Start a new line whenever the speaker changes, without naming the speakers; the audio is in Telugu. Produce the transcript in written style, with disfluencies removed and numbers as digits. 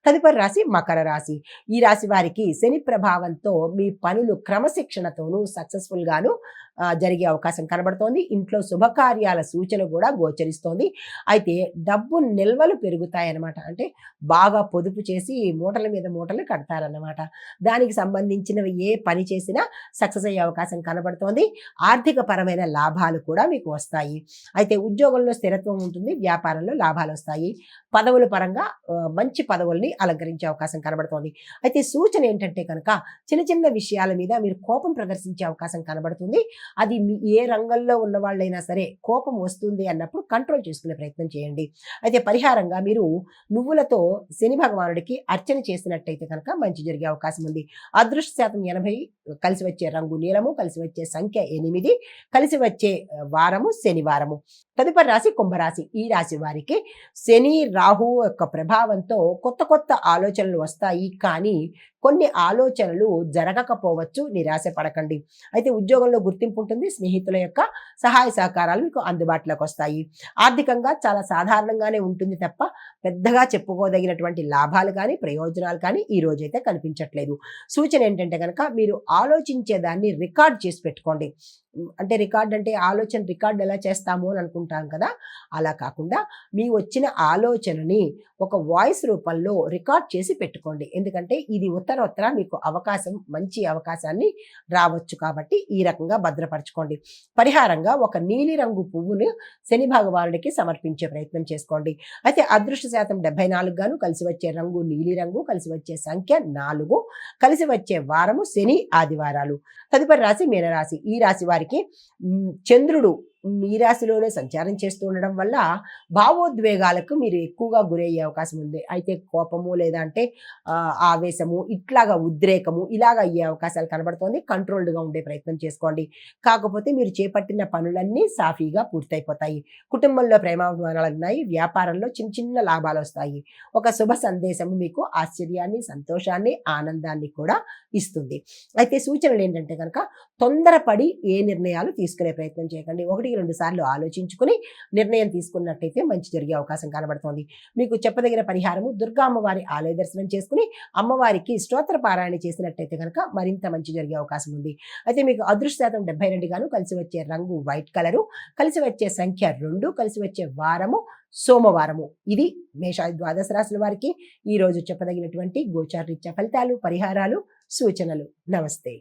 తదుపరి రాశి మకర రాశి. ఈ రాశి వారికి శని ప్రభావంతో మీ పనులు క్రమశిక్షణతోనూ సక్సెస్ఫుల్ గాను జరిగే అవకాశం కనబడుతోంది. ఇంట్లో శుభకార్యాల సూచన కూడా గోచరిస్తోంది. అయితే డబ్బు నిల్వలు పెరుగుతాయన్నమాట. అంటే బాగా పొదుపు చేసి మూటల మీద మూటలు కడతారన్నమాట. దానికి సంబంధించినవి ఏ పని చేసినా సక్సెస్ అయ్యే అవకాశం కనబడుతోంది. ఆర్థిక పరమైన లాభాలు కూడా మీకు వస్తాయి. అయితే ఉద్యోగంలో స్థిరత్వం ఉంటుంది, వ్యాపారంలో లాభాలు వస్తాయి. పదవుల పరంగా మంచి పదవుల్ని అలంకరించే అవకాశం కనబడుతోంది. అయితే సూచన ఏంటంటే కనుక చిన్న చిన్న విషయాల మీద మీరు కోపం ప్రదర్శించే అవకాశం కనబడుతుంది. అది ఏ రంగంలో ఉన్న వాళ్ళైనా సరే కోపం వస్తుంది అన్నప్పుడు కంట్రోల్ చేసుకునే ప్రయత్నం చేయండి. అయితే పరిహారంగా మీరు నువ్వులతో శని భగవానుడికి అర్చన చేసినట్టయితే కనుక మంచి జరిగే అవకాశం ఉంది. అదృష్ట శాతం 80, కలిసి వచ్చే రంగు నీలము, కలిసి వచ్చే సంఖ్య 8, కలిసి వచ్చే వారము శనివారము. తదుపరి రాశి కుంభరాశి. ఈ రాశి వారికి శని రాహు యొక్క ప్రభావంతో కొత్త కొత్త ఆలోచనలు వస్తాయి. కానీ కొన్ని ఆలోచనలు జరగకపోవచ్చు, నిరాశ పడకండి. అయితే ఉద్యోగంలో గుర్తింపు ఉంటుంది, స్నేహితుల యొక్క సహాయ సహకారాలు మీకు అందుబాటులోకి వస్తాయి. ఆర్థికంగా చాలా సాధారణంగానే ఉంటుంది తప్ప పెద్దగా చెప్పుకోదగినటువంటి లాభాలు కానీ ప్రయోజనాలు కానీ ఈ రోజైతే కనిపించట్లేదు. సూచన ఏంటంటే కనుక మీరు ఆలోచించేదాన్ని రికార్డ్ చేసి పెట్టుకోండి. అంటే రికార్డ్ అంటే ఆలోచన రికార్డ్ ఎలా చేస్తాము అని అనుకుంటాం కదా, అలా కాకుండా మీ వచ్చిన ఆలోచనని ఒక వాయిస్ రూపంలో రికార్డ్ చేసి పెట్టుకోండి. ఎందుకంటే ఇది ఉత్తర మీకు మంచి అవకాశాన్ని రావచ్చు కాబట్టి ఈ రకంగా భద్రపరచుకోండి. పరిహారంగా ఒక నీలి రంగు పువ్వును శని భగవానుడికి సమర్పించే ప్రయత్నం చేసుకోండి. అయితే అదృష్ట శాతం 74 గాను, కలిసి వచ్చే రంగు నీలి రంగు, కలిసి వచ్చే సంఖ్య 4, కలిసి వచ్చే వారము శని ఆదివారాలు. తదుపరి రాశి మీనరాశి. ఈ రాశి వారికి చంద్రుడు మీ రాశిలోనే సంచారం చేస్తూ ఉండడం వల్ల భావోద్వేగాలకు మీరు ఎక్కువగా గురయ్యే అవకాశం ఉంది. అయితే కోపము లేదా అంటే ఆవేశము, ఇట్లాగా ఉద్రేకము ఇలాగ అయ్యే అవకాశాలు కనబడుతోంది. కంట్రోల్డ్గా ఉండే ప్రయత్నం చేసుకోండి. కాకపోతే మీరు చేపట్టిన పనులన్నీ సాఫీగా పూర్తయిపోతాయి. కుటుంబంలో ప్రేమాభిమానాలు ఉన్నాయి. వ్యాపారంలో చిన్న చిన్న లాభాలు వస్తాయి. ఒక శుభ సందేశము మీకు ఆశ్చర్యాన్ని, సంతోషాన్ని, ఆనందాన్ని కూడా ఇస్తుంది. అయితే సూచనలు ఏంటంటే కనుక తొందరపడి ఏ నిర్ణయాలు తీసుకునే ప్రయత్నం చేయకండి. 1-2 సార్లు ఆలోచించుకుని నిర్ణయం తీసుకున్నట్టయితే మంచి జరిగే అవకాశం కనబడుతోంది. మీకు చెప్పదగిన పరిహారము దుర్గా అమ్మవారి ఆలయ దర్శనం చేసుకుని అమ్మవారికి స్తోత్ర పారాయణ చేసినట్టయితే కనుక మరింత మంచి జరిగే అవకాశం ఉంది. అయితే మీకు అదృష్ట శాతం 72 గాను, కలిసి వచ్చే రంగు వైట్ కలరు, కలిసి వచ్చే సంఖ్య 2, కలిసి వచ్చే వారము సోమవారము. ఇది ద్వాదశ రాశుల వారికి ఈ రోజు చెప్పదగినటువంటి గోచారరీత్యా ఫలితాలు, పరిహారాలు, సూచనలు. నమస్తే.